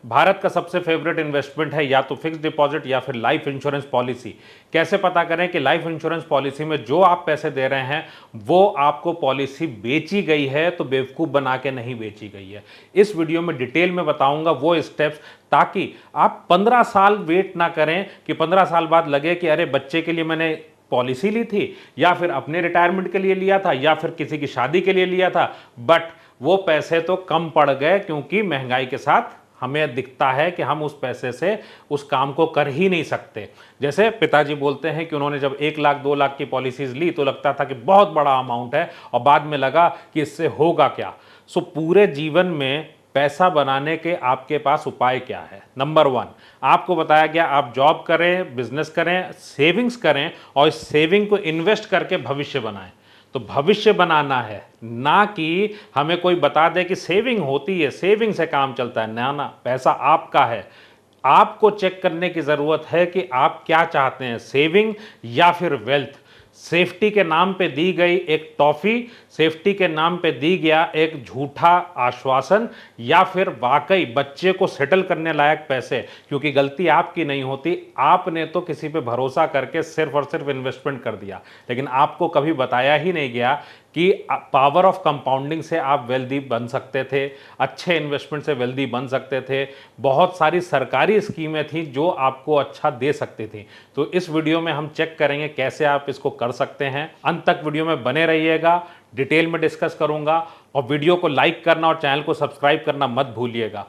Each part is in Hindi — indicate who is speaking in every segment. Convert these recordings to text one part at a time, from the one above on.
Speaker 1: भारत का सबसे फेवरेट इन्वेस्टमेंट है या तो फिक्स डिपॉजिट या फिर लाइफ इंश्योरेंस पॉलिसी। कैसे पता करें कि लाइफ इंश्योरेंस पॉलिसी में जो आप पैसे दे रहे हैं वो आपको पॉलिसी बेची गई है तो बेवकूफ़ बना के नहीं बेची गई है। इस वीडियो में डिटेल में बताऊंगा वो स्टेप्स, ताकि आप 15 साल वेट ना करें कि 15 साल बाद लगे कि अरे बच्चे के लिए मैंने पॉलिसी ली थी या फिर अपने रिटायरमेंट के लिए लिया था या फिर किसी की शादी के लिए लिया था, बट वो पैसे तो कम पड़ गए क्योंकि महंगाई के साथ हमें दिखता है कि हम उस पैसे से उस काम को कर ही नहीं सकते। जैसे पिताजी बोलते हैं कि उन्होंने जब 1 लाख 2 लाख की पॉलिसीज ली तो लगता था कि बहुत बड़ा अमाउंट है और बाद में लगा कि इससे होगा क्या। सो पूरे जीवन में पैसा बनाने के आपके पास उपाय क्या है? नंबर 1, आपको बताया गया आप जॉब करें, बिजनेस करें, सेविंग्स करें और इस सेविंग को इन्वेस्ट करके भविष्य बनाएं। तो भविष्य बनाना है, ना कि हमें कोई बता दे कि सेविंग होती है, सेविंग से काम चलता है। ना ना, पैसा आपका है। आपको चेक करने की ज़रूरत है कि आप क्या चाहते हैं, सेविंग या फिर वेल्थ। सेफ्टी के नाम पे दी गई एक टॉफ़ी, सेफ्टी के नाम पे दी गया एक झूठा आश्वासन, या फिर वाकई बच्चे को सेटल करने लायक पैसे, क्योंकि गलती आपकी नहीं होती, आपने तो किसी पे भरोसा करके सिर्फ और सिर्फ इन्वेस्टमेंट कर दिया। लेकिन आपको कभी बताया ही नहीं गया कि पावर ऑफ कंपाउंडिंग से आप वेल्दी बन सकते थे, अच्छे इन्वेस्टमेंट से वेल्दी बन सकते थे। बहुत सारी सरकारी स्कीमें थी जो आपको अच्छा दे सकती थी। तो इस वीडियो में हम चेक करेंगे कैसे आप इसको कर सकते हैं। अंत तक वीडियो में बने रहिएगा, डिटेल में डिस्कस करूंगा। और वीडियो को लाइक करना और चैनल को सब्सक्राइब करना मत भूलिएगा।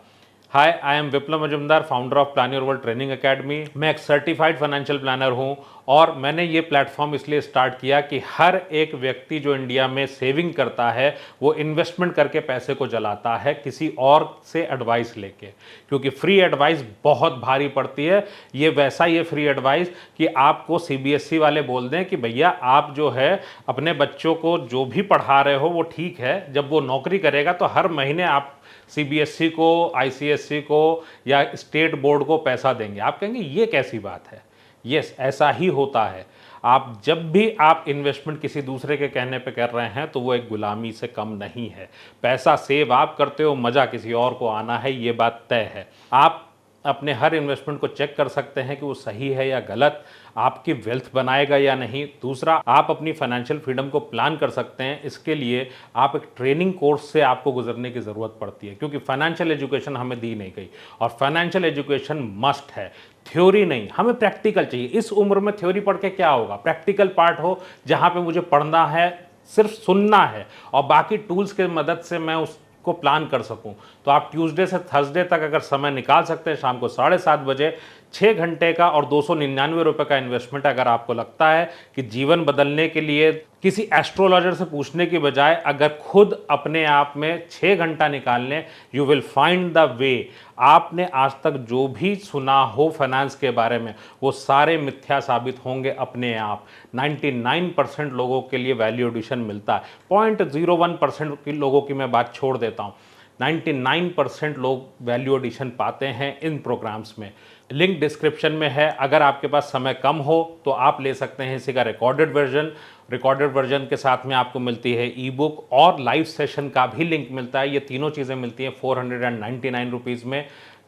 Speaker 1: Hi, I am Viplav Majumdar, founder of Plan Your World Training Academy. मैं एक सर्टिफाइड फाइनेंशियल प्लानर हूं और मैंने ये प्लेटफॉर्म इसलिए स्टार्ट किया कि हर एक व्यक्ति जो इंडिया में सेविंग करता है वो इन्वेस्टमेंट करके पैसे को जलाता है किसी और से एडवाइस लेके, क्योंकि फ्री एडवाइस बहुत भारी पड़ती है। ये वैसा ही है फ्री एडवाइस कि आपको सीबीएसई वाले बोल दें कि भैया आप जो है अपने बच्चों को जो भी पढ़ा रहे हो वो ठीक है, जब वो नौकरी करेगा तो हर महीने आप सीबीएसई को, आईसीएसई को या स्टेट बोर्ड को पैसा देंगे। आप कहेंगे ये कैसी बात है? यस, ऐसा ही होता है। आप जब भी आप इन्वेस्टमेंट किसी दूसरे के कहने पे कर रहे हैं तो वो एक गुलामी से कम नहीं है। पैसा सेव आप करते हो, मज़ा किसी और को आना है, ये बात तय है। आप अपने हर इन्वेस्टमेंट को चेक कर सकते हैं कि वो सही है या गलत, आपकी वेल्थ बनाएगा या नहीं। दूसरा, आप अपनी फाइनेंशियल फ्रीडम को प्लान कर सकते हैं। इसके लिए आप एक ट्रेनिंग कोर्स से आपको गुजरने की ज़रूरत पड़ती है, क्योंकि फाइनेंशियल एजुकेशन हमें दी नहीं गई और फाइनेंशियल एजुकेशन मस्ट है, थ्योरी नहीं। हमें प्रैक्टिकल चाहिए। इस उम्र में थ्योरी पढ़ के क्या होगा? प्रैक्टिकल पार्ट हो जहाँ पे मुझे पढ़ना है, सिर्फ सुनना है और बाकी टूल्स की मदद से मैं उसको प्लान कर सकूं। तो आप ट्यूसडे से थर्सडे तक अगर समय निकाल सकते हैं, शाम को 7:30 बजे, 6 घंटे का और 299 रुपये का इन्वेस्टमेंट, अगर आपको लगता है कि जीवन बदलने के लिए किसी एस्ट्रोलॉजर से पूछने की बजाय अगर खुद अपने आप में 6 घंटा निकाल लें, you will find the way. आपने आज तक जो भी सुना हो फाइनेंस के बारे में वो सारे मिथ्या साबित होंगे अपने आप। 99% लोगों के लिए वैल्यू एडिशन मिलता है, 0.01% के लोगों की मैं बात छोड़ देता हूँ। 99% लोग वैल्यू एडिशन पाते हैं इन प्रोग्राम्स में। लिंक डिस्क्रिप्शन में है। अगर आपके पास समय कम हो तो आप ले सकते हैं इसी का रिकॉर्डेड वर्जन। रिकॉर्डेड वर्जन के साथ में आपको मिलती है ई बुक और लाइव सेशन का भी लिंक मिलता है। ये तीनों चीज़ें मिलती हैं 499 रुपीज़ में।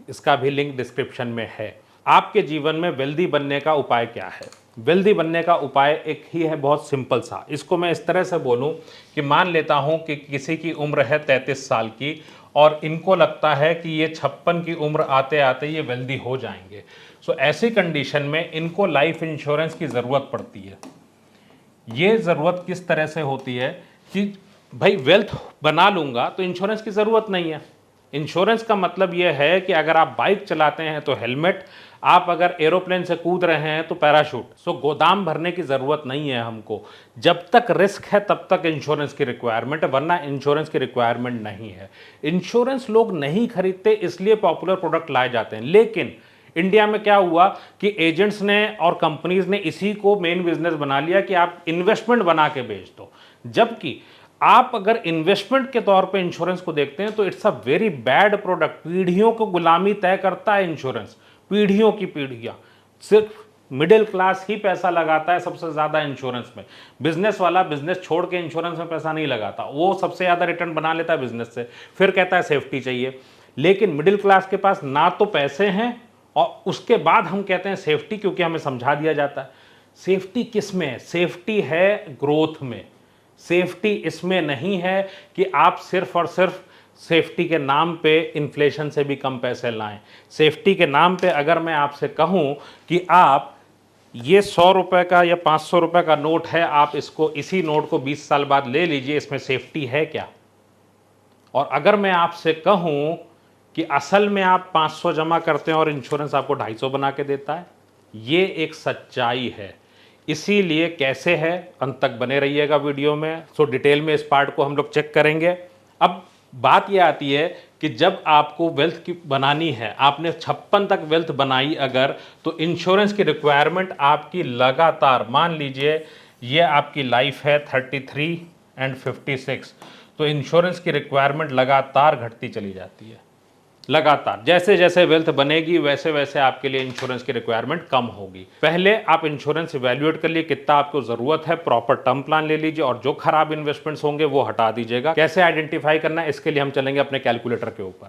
Speaker 1: इसका भी लिंक डिस्क्रिप्शन में है। आपके जीवन में वेल्दी बनने का उपाय क्या है? वेल्दी बनने का उपाय एक ही है, बहुत सिंपल सा। इसको मैं इस तरह से बोलूं कि मान लेता हूं कि किसी की उम्र है 33 साल की और इनको लगता है कि ये 56 की उम्र आते आते ये वेल्दी हो जाएंगे। सो ऐसी कंडीशन में इनको लाइफ इंश्योरेंस की ज़रूरत पड़ती है। ये ज़रूरत किस तरह से होती है कि भाई वेल्थ बना लूँगा तो इंश्योरेंस की ज़रूरत नहीं है। इंश्योरेंस का मतलब ये है कि अगर आप बाइक चलाते हैं तो हेलमेट, आप अगर एरोप्लेन से कूद रहे हैं तो पैराशूट। सो गोदाम भरने की ज़रूरत नहीं है हमको। जब तक रिस्क है तब तक इंश्योरेंस की रिक्वायरमेंट है, वरना इंश्योरेंस की रिक्वायरमेंट नहीं है। इंश्योरेंस लोग नहीं खरीदते, इसलिए पॉपुलर प्रोडक्ट लाए जाते हैं। लेकिन इंडिया में क्या हुआ कि एजेंट्स ने और कंपनीज ने इसी को मेन बिजनेस बना लिया कि आप इन्वेस्टमेंट बना के बेच दो। जबकि आप अगर इन्वेस्टमेंट के तौर पे इंश्योरेंस को देखते हैं तो it's a very bad product. पीढ़ियों को गुलामी तय करता है इंश्योरेंस, पीढ़ियों की पीढ़ियां। सिर्फ मिडिल क्लास ही पैसा लगाता है सबसे ज़्यादा इंश्योरेंस में। बिजनेस वाला बिजनेस छोड़ के इंश्योरेंस में पैसा नहीं लगाता, वो सबसे ज़्यादा रिटर्न बना लेता है बिजनेस से, फिर कहता है सेफ्टी चाहिए। लेकिन मिडिल क्लास के पास ना तो पैसे हैं और उसके बाद हम कहते हैं सेफ्टी, क्योंकि हमें समझा दिया जाता है। सेफ्टी किस में है? सेफ्टी है ग्रोथ में। सेफ्टी इसमें नहीं है कि आप सिर्फ और सिर्फ सेफ्टी के नाम पे इन्फ्लेशन से भी कम पैसे लाएं। सेफ्टी के नाम पे अगर मैं आपसे कहूं कि आप ये 100 रुपए का या 500 रुपए का नोट है, आप इसको इसी नोट को 20 साल बाद ले लीजिए, इसमें सेफ्टी है क्या? और अगर मैं आपसे कहूं कि असल में आप 500 जमा करते हैं और इंश्योरेंस आपको 250 बना के देता है, ये एक सच्चाई है। इसीलिए कैसे है, अंत तक बने रहिएगा वीडियो में। सो डिटेल में इस पार्ट को हम लोग चेक करेंगे। अब बात यह आती है कि जब आपको वेल्थ की बनानी है, आपने 56 तक वेल्थ बनाई अगर, तो इंश्योरेंस की रिक्वायरमेंट आपकी लगातार, मान लीजिए ये आपकी लाइफ है 33 एंड 56, तो इंश्योरेंस की रिक्वायरमेंट लगातार घटती चली जाती है। लगातार जैसे जैसे वेल्थ बनेगी वैसे वैसे आपके लिए इंश्योरेंस की रिक्वायरमेंट कम होगी। पहले आप इंश्योरेंस इवैल्यूएट कर लिए कितना आपको जरूरत है, प्रॉपर टर्म प्लान ले लीजिए और जो खराब इन्वेस्टमेंट्स होंगे वो हटा दीजिएगा। कैसे आइडेंटिफाई करना है, इसके लिए हम चलेंगे अपने कैलकुलेटर के ऊपर।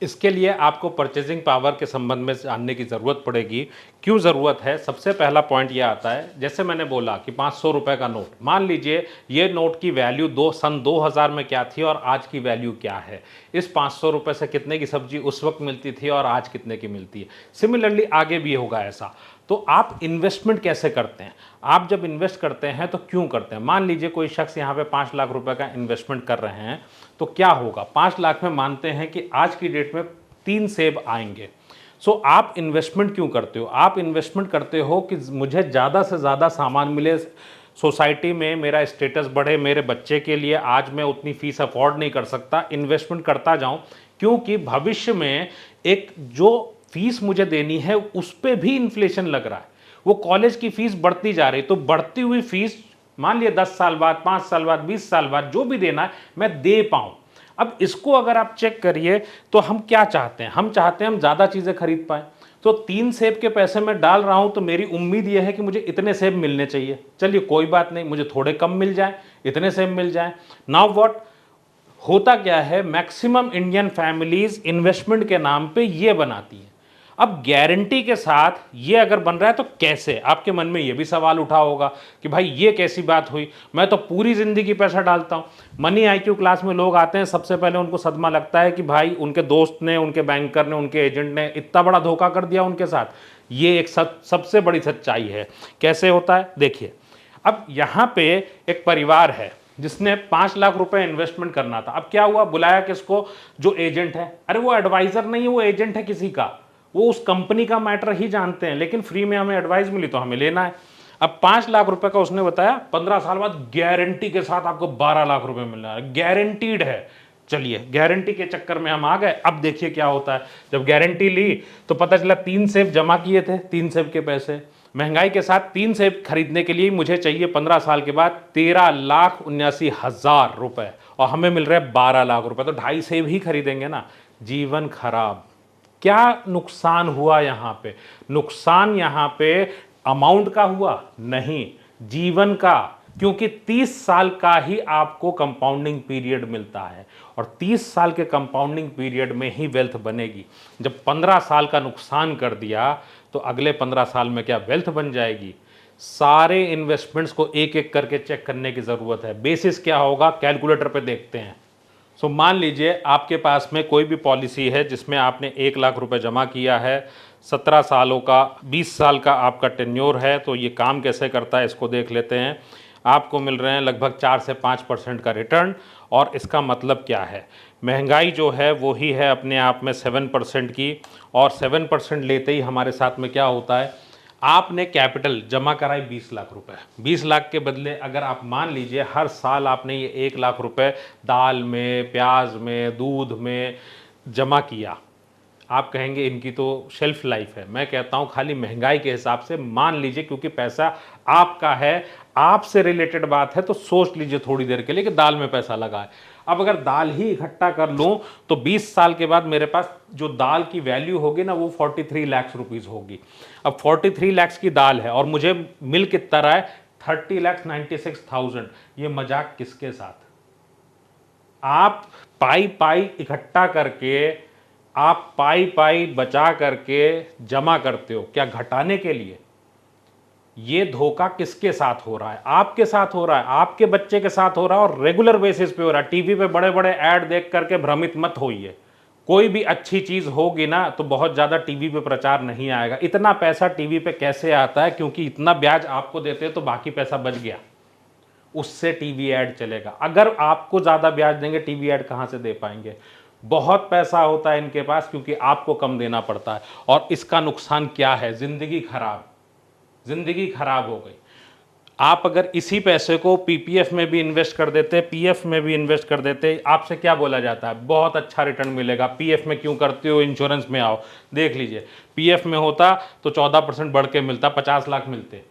Speaker 1: इसके लिए आपको परचेजिंग पावर के संबंध में जानने की ज़रूरत पड़ेगी। क्यों ज़रूरत है? सबसे पहला पॉइंट ये आता है, जैसे मैंने बोला कि 500 रुपये का नोट, मान लीजिए ये नोट की वैल्यू सन 2000 में क्या थी और आज की वैल्यू क्या है। इस 500 रुपये से कितने की सब्जी उस वक्त मिलती थी और आज कितने की मिलती है। सिमिलरली आगे भी होगा ऐसा। तो आप इन्वेस्टमेंट कैसे करते हैं? आप जब इन्वेस्ट करते हैं तो क्यों करते हैं? मान लीजिए कोई शख्स यहाँ पे 5 लाख रुपए का इन्वेस्टमेंट कर रहे हैं, तो क्या होगा? 5 लाख में मानते हैं कि आज की डेट में 3 सेब आएंगे। सो आप इन्वेस्टमेंट क्यों करते हो? आप इन्वेस्टमेंट करते हो कि मुझे ज़्यादा से ज़्यादा सामान मिले, सोसाइटी में मेरा स्टेटस बढ़े, मेरे बच्चे के लिए आज मैं उतनी फीस अफोर्ड नहीं कर सकता, इन्वेस्टमेंट करता जाऊं, क्योंकि भविष्य में एक जो फीस मुझे देनी है उस पर भी इन्फ्लेशन लग रहा है। वो कॉलेज की फीस बढ़ती जा रही, तो बढ़ती हुई फीस मान लिया 10 साल बाद, 5 साल बाद, 20 साल बाद जो भी देना है मैं दे पाऊं। अब इसको अगर आप चेक करिए तो हम क्या चाहते हैं? हम चाहते हैं हम ज़्यादा चीज़ें खरीद पाएं। तो 3 सेब के पैसे मैं डाल रहा हूं तो मेरी उम्मीद यह है कि मुझे इतने सेब मिलने चाहिए। चलिए कोई बात नहीं, मुझे थोड़े कम मिल जाए, इतने सेब मिल जाए। नाउ व्हाट होता क्या है, मैक्सिमम इंडियन फैमिलीज इन्वेस्टमेंट के नाम पे ये बनाती हैं। अब गारंटी के साथ ये अगर बन रहा है तो कैसे? आपके मन में ये भी सवाल उठा होगा कि भाई ये कैसी बात हुई, मैं तो पूरी जिंदगी पैसा डालता हूं। मनी आईक्यू क्लास में लोग आते हैं, सबसे पहले उनको सदमा लगता है कि भाई उनके दोस्त ने, उनके बैंकर ने, उनके एजेंट ने इतना बड़ा धोखा कर दिया उनके साथ। ये एक सबसे बड़ी सच्चाई है। कैसे होता है देखिए। अब यहां पे एक परिवार है जिसने 5 लाख रुपए इन्वेस्टमेंट करना था। अब क्या हुआ, बुलाया किसको? जो एजेंट है। अरे वो एडवाइजर नहीं है, वो एजेंट है किसी का, वो उस कंपनी का मैटर ही जानते हैं, लेकिन फ्री में हमें एडवाइस मिली तो हमें लेना है। अब 5 लाख रुपए का उसने बताया, 15 साल बाद गारंटी के साथ आपको 12 लाख रुपए मिलना है, गारंटीड है। चलिए गारंटी के चक्कर में हम आ गए। अब देखिए क्या होता है, जब गारंटी ली तो पता चला 3 सेब जमा किए थे, 3 सेब के पैसे, महंगाई के साथ 3 सेब खरीदने के लिए मुझे चाहिए 15 साल के बाद 13,79,000 रुपए और हमें मिल रहे 12 लाख रुपए, तो 2.5 सेब ही खरीदेंगे ना। जीवन खराब। क्या नुकसान हुआ यहां पे? नुकसान यहां पे अमाउंट का हुआ नहीं, जीवन का, क्योंकि 30 साल का ही आपको कंपाउंडिंग पीरियड मिलता है और 30 साल के कंपाउंडिंग पीरियड में ही वेल्थ बनेगी। जब 15 साल का नुकसान कर दिया तो अगले 15 साल में क्या वेल्थ बन जाएगी? सारे इन्वेस्टमेंट्स को एक एक करके चेक करने की जरूरत है। बेसिस क्या होगा, कैलकुलेटर पे देखते हैं। सो मान लीजिए आपके पास में कोई भी पॉलिसी है जिसमें आपने 1 लाख रुपए जमा किया है, 17 सालों का, 20 साल का आपका टेन्योर है। तो ये काम कैसे करता है इसको देख लेते हैं। आपको मिल रहे हैं लगभग 4 से 5% का रिटर्न। और इसका मतलब क्या है, महंगाई जो है वो ही है अपने आप में 7% की, और 7% लेते ही हमारे साथ में क्या होता है, आपने कैपिटल जमा कराई 20 लाख रुपए। 20 लाख के बदले अगर आप मान लीजिए हर साल आपने ये 1 लाख रुपए दाल में, प्याज में, दूध में जमा किया, आप कहेंगे इनकी तो शेल्फ लाइफ है। मैं कहता हूं खाली महंगाई के हिसाब से मान लीजिए, क्योंकि पैसा आपका है, आपसे रिलेटेड बात है, तो सोच लीजिए थोड़ी देर के लिए कि दाल में पैसा लगा है। अब अगर दाल ही इकट्ठा कर लूं तो 20 साल के बाद मेरे पास जो दाल की वैल्यू होगी ना वो 43 लाख रुपीस होगी। अब 43 लाख की दाल है और मुझे मिल कितना रहा है, 30,96,000। ये मजाक किसके साथ? आप पाई पाई इकट्ठा करके आप पाई पाई बचा करके जमा करते हो, क्या घटाने के लिए? ये धोखा किसके साथ हो रहा है? आपके साथ हो रहा है, आपके बच्चे के साथ हो रहा है, और रेगुलर बेसिस पे हो रहा है। टीवी पे बड़े बड़े ऐड देख करके भ्रमित मत होइए। कोई भी अच्छी चीज होगी ना तो बहुत ज्यादा टीवी पे प्रचार नहीं आएगा। इतना पैसा टीवी पे कैसे आता है? क्योंकि इतना ब्याज आपको देते हैं तो बाकी पैसा बच गया, उससे टीवी ऐड चलेगा। अगर आपको ज्यादा ब्याज देंगे, टीवी ऐड कहां से दे पाएंगे? बहुत पैसा होता है इनके पास, क्योंकि आपको कम देना पड़ता है। और इसका नुकसान क्या है? जिंदगी खराब, जिंदगी खराब हो गई। आप अगर इसी पैसे को पीपीएफ में भी इन्वेस्ट कर देते, पीएफ में भी इन्वेस्ट कर देते, आपसे क्या बोला जाता है? बहुत अच्छा रिटर्न मिलेगा। पीएफ में क्यों करते हो, इंश्योरेंस में आओ। देख लीजिए, पीएफ में होता तो 14% बढ़ के मिलता, 50 लाख मिलते।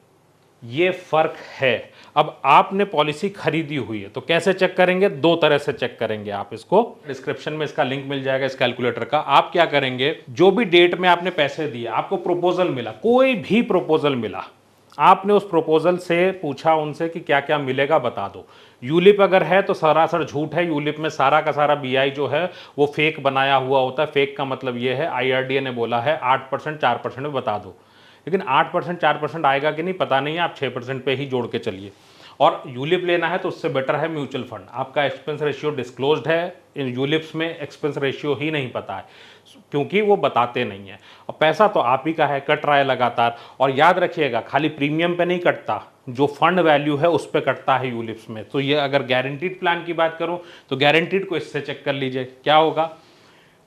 Speaker 1: ये फर्क है। अब आपने पॉलिसी खरीदी हुई है तो कैसे चेक करेंगे? दो तरह से चेक करेंगे आप इसको। डिस्क्रिप्शन में इसका लिंक मिल जाएगा इस कैलकुलेटर का। आप क्या करेंगे, जो भी डेट में आपने पैसे दिए, आपको प्रपोजल मिला, कोई भी प्रपोजल मिला, आपने उस प्रपोजल से पूछा उनसे कि क्या क्या मिलेगा बता दो। यूलिप अगर है तो सरासर झूठ है। यूलिप में सारा का सारा बीआई जो है वो फेक बनाया हुआ होता है। फेक का मतलब ये है, आईआरडीए ने बोला है 8% 4% में बता दो, लेकिन 8% 4% आएगा कि नहीं पता नहीं है। आप 6% पे ही जोड़ के चलिए। और यूलिप लेना है तो उससे बेटर है म्यूचुअल फंड। आपका एक्सपेंस रेशियो डिस्क्लोज्ड है, इन यूलिप्स में एक्सपेंस रेशियो ही नहीं पता है, क्योंकि वो बताते नहीं है। और पैसा तो आप ही का है, कट रहा है लगातार। और याद रखिएगा, खाली प्रीमियम पे नहीं कटता, जो फंड वैल्यू है उस पर कटता है यूलिप्स में। तो ये अगर गारंटीड प्लान की बात करूं तो गारंटीड को इससे चेक कर लीजिए क्या होगा।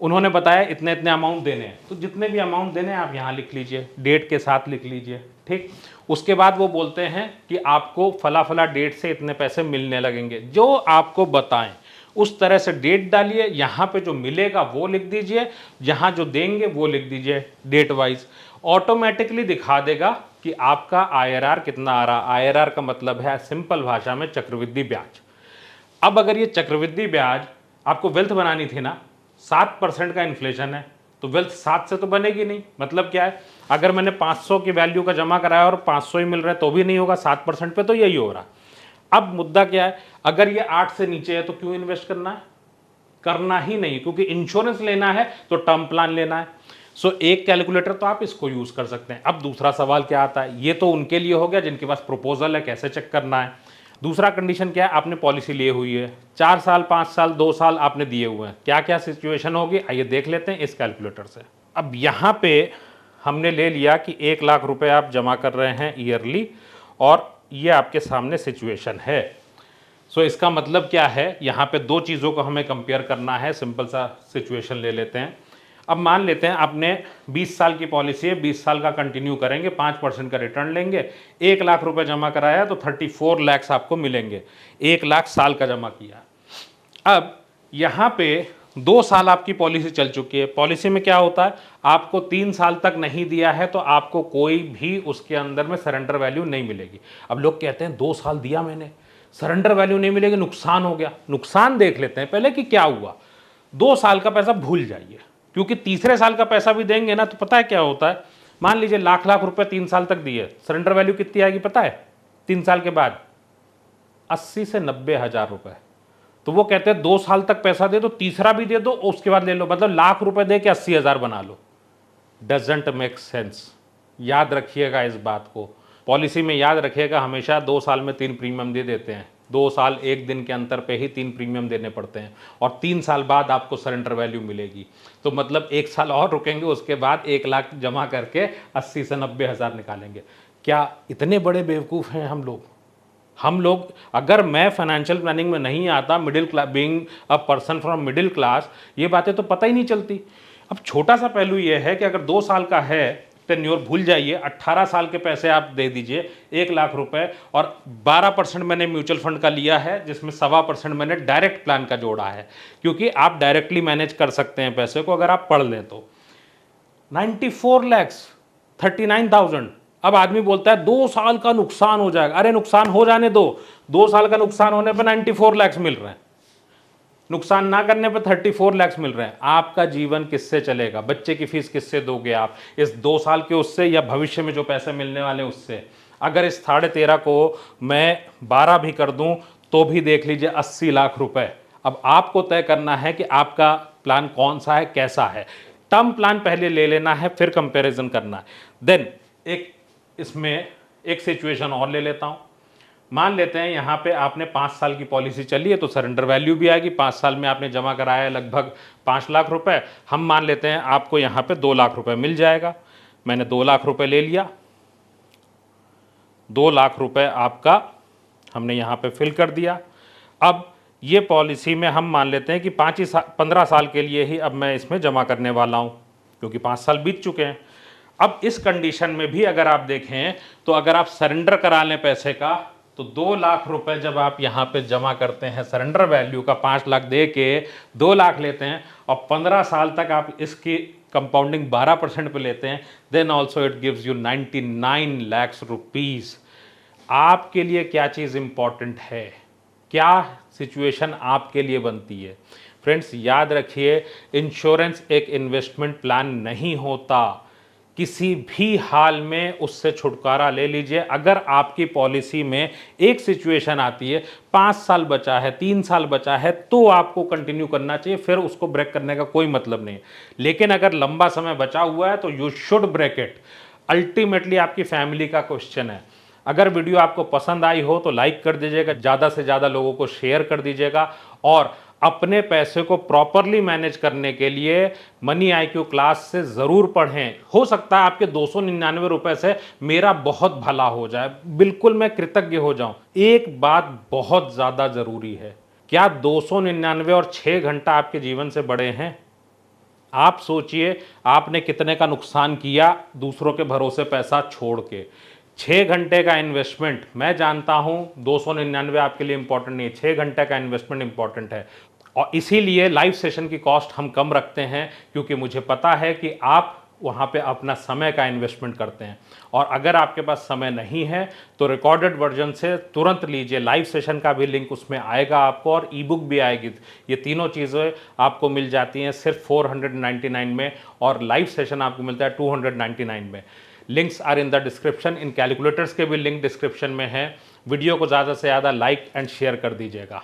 Speaker 1: उन्होंने बताया इतने इतने अमाउंट देने हैं, तो जितने भी अमाउंट देने हैं आप यहाँ लिख लीजिए, डेट के साथ लिख लीजिए, ठीक। उसके बाद वो बोलते हैं कि आपको फला फला डेट से इतने पैसे मिलने लगेंगे। जो आपको बताएं उस तरह से डेट डालिए, यहाँ पे जो मिलेगा वो लिख दीजिए, यहाँ जो देंगे वो लिख दीजिए डेट वाइज। ऑटोमेटिकली दिखा देगा कि आपका आईआरआर कितना आ रहा। आईआरआर का मतलब है सिंपल भाषा में चक्रवृद्धि ब्याज। अब अगर ये चक्रवृद्धि ब्याज आपको वेल्थ बनानी थी ना, 7% का इन्फ्लेशन है तो वेल्थ 7 से तो बनेगी नहीं। मतलब क्या है, अगर मैंने 500 की वैल्यू का जमा कराया और 500 ही मिल रहा है तो भी नहीं होगा, 7% पे तो यही हो रहा। अब मुद्दा क्या है, अगर ये 8 से नीचे है तो क्यों इन्वेस्ट करना है? करना ही नहीं, क्योंकि इंश्योरेंस लेना है तो टर्म प्लान लेना है। सो एक कैलकुलेटर तो आप इसको यूज कर सकते हैं। अब दूसरा सवाल क्या आता है, ये तो उनके लिए हो गया जिनके पास प्रपोजल है, कैसे चेक करना है। दूसरा कंडीशन क्या है, आपने पॉलिसी लिए हुई है, 4 साल 5 साल 2 साल आपने दिए हुए हैं, क्या क्या सिचुएशन होगी आइए देख लेते हैं इस कैलकुलेटर से। अब यहाँ पे हमने ले लिया कि 1 लाख रुपए आप जमा कर रहे हैं ईयरली, और ये आपके सामने सिचुएशन है। सो इसका मतलब क्या है, यहाँ पे दो चीज़ों को हमें कंपेयर करना है। सिंपल सा सिचुएशन ले लेते हैं। अब मान लेते हैं आपने 20 साल की पॉलिसी है, 20 साल का कंटिन्यू करेंगे, 5% का रिटर्न लेंगे, 1 लाख रुपए जमा कराया तो 34 लाख आपको मिलेंगे। 1 लाख साल का जमा किया। अब यहाँ पे 2 साल आपकी पॉलिसी चल चुकी है। पॉलिसी में क्या होता है, आपको 3 साल तक नहीं दिया है तो आपको कोई भी उसके अंदर में सरेंडर वैल्यू नहीं मिलेगी। अब लोग कहते हैं 2 साल दिया मैंने, सरेंडर वैल्यू नहीं मिलेगी, नुकसान हो गया। नुकसान देख लेते हैं पहले कि क्या हुआ। 2 साल का पैसा भूल जाइए, क्योंकि तीसरे साल का पैसा भी देंगे ना तो पता है क्या होता है। मान लीजिए लाख लाख रुपए 3 साल तक दिए, सरेंडर वैल्यू कितनी आएगी पता है 3 साल के बाद? 80 से 90 हजार रुपए। तो वो कहते हैं 2 साल तक पैसा दे दो, तीसरा भी दे दो, उसके बाद ले लो, मतलब लाख रुपए दे के 80 हजार बना लो। Doesn't make sense. याद रखिएगा इस बात को, पॉलिसी में याद रखिएगा, हमेशा 2 साल में 3 प्रीमियम दे देते हैं। 2 साल 1 दिन के अंतर पे ही 3 प्रीमियम देने पड़ते हैं, और 3 साल बाद आपको सरेंडर वैल्यू मिलेगी। तो मतलब 1 साल और रुकेंगे, उसके बाद 1 लाख जमा करके 80 से 90 हजार निकालेंगे। क्या इतने बड़े बेवकूफ़ हैं हम लोग? अगर मैं फाइनेंशियल प्लानिंग में नहीं आता, middle class, being a person from middle class, ये बातें तो पता ही नहीं चलती। अब छोटा सा पहलू ये है कि अगर 2 साल का है टेन्योर, भूल जाइए, 18 साल के पैसे आप दे दीजिए 1 लाख रुपए, और 12% मैंने म्यूचुअल फंड का लिया है, जिसमें 1.25% मैंने डायरेक्ट प्लान का जोड़ा है, क्योंकि आप डायरेक्टली मैनेज कर सकते हैं पैसे को अगर आप पढ़ लें तो। 94 लाख 39,000। अब आदमी बोलता है 2 साल का नुकसान हो जाएगा। अरे नुकसान हो जाने दो, 2 साल का नुकसान होने पर 94 लाख मिल रहे हैं, नुकसान ना करने पर 34 लाख मिल रहे हैं। आपका जीवन किससे चलेगा? बच्चे की फीस किससे दोगे आप? इस 2 साल के उससे, या भविष्य में जो पैसे मिलने वाले उससे? अगर इस 13.5 को मैं 12 भी कर दूं तो भी देख लीजिए 80 लाख रुपए। अब आपको तय करना है कि आपका प्लान कौन सा है, कैसा है। टर्म प्लान पहले ले लेना है, फिर कंपैरिजन करना है। देन एक इसमें एक सिचुएशन और ले लेता हूं। मान लेते हैं यहाँ पे आपने 5 साल की पॉलिसी चली है तो सरेंडर वैल्यू भी आएगी। 5 साल में आपने जमा कराया है लगभग 5 लाख रुपए। हम मान लेते हैं आपको यहाँ पे 2 लाख रुपए मिल जाएगा। मैंने 2 लाख रुपए ले लिया, 2 लाख रुपए आपका हमने यहाँ पे फिल कर दिया। अब ये पॉलिसी में हम मान लेते हैं कि 15 साल के लिए ही अब मैं इसमें जमा करने वाला हूँ, क्योंकि 5 साल बीत चुके हैं। अब इस कंडीशन में भी अगर आप देखें तो अगर आप सरेंडर करा लें पैसे का, तो 2 लाख रुपए जब आप यहाँ पे जमा करते हैं, सरेंडर वैल्यू का 5 लाख दे के 2 लाख लेते हैं और 15 साल तक आप इसकी कंपाउंडिंग 12% पे लेते हैं, then also it gives you 99 lakh rupees. आपके लिए क्या चीज़ इंपॉर्टेंट है, क्या सिचुएशन आपके लिए बनती है? फ्रेंड्स याद रखिए, इंश्योरेंस एक इन्वेस्टमेंट प्लान नहीं होता। किसी भी हाल में उससे छुटकारा ले लीजिए। अगर आपकी पॉलिसी में एक सिचुएशन आती है, 5 साल बचा है, 3 साल बचा है, तो आपको कंटिन्यू करना चाहिए, फिर उसको ब्रेक करने का कोई मतलब नहीं। लेकिन अगर लंबा समय बचा हुआ है तो you should break it. Ultimately आपकी फैमिली का क्वेश्चन है। अगर वीडियो आपको पसंद आई हो तो लाइक कर दीजिएगा, ज़्यादा से ज़्यादा लोगों को शेयर कर दीजिएगा, और अपने पैसे को प्रॉपरली मैनेज करने के लिए मनी आईक्यू क्लास से ज़रूर पढ़ें। हो सकता है आपके 299 रुपए से मेरा बहुत भला हो जाए, बिल्कुल मैं कृतज्ञ हो जाऊं। एक बात बहुत ज़्यादा ज़रूरी है, क्या 299 और 6 घंटा आपके जीवन से बड़े हैं? आप सोचिए आपने कितने का नुकसान किया दूसरों के भरोसे पैसा छोड़ के। 6 घंटे का इन्वेस्टमेंट, मैं जानता हूं 299 आपके लिए इंपॉर्टेंट नहीं है, 6 घंटे का इन्वेस्टमेंट इंपॉर्टेंट है। और इसीलिए लाइव सेशन की कॉस्ट हम कम रखते हैं, क्योंकि मुझे पता है कि आप वहां पे अपना समय का इन्वेस्टमेंट करते हैं। और अगर आपके पास समय नहीं है तो रिकॉर्डेड वर्जन से तुरंत लीजिए, लाइव सेशन का भी लिंक उसमें आएगा आपको, और ई बुक भी आएगी। ये तीनों चीज़ें आपको मिल जाती हैं सिर्फ 499 में, और लाइव सेशन आपको मिलता है 299 में। Links are in the description. इन कैलकुलेटर्स के भी लिंक डिस्क्रिप्शन में है। वीडियो को ज़्यादा से ज़्यादा लाइक एंड शेयर कर दीजिएगा।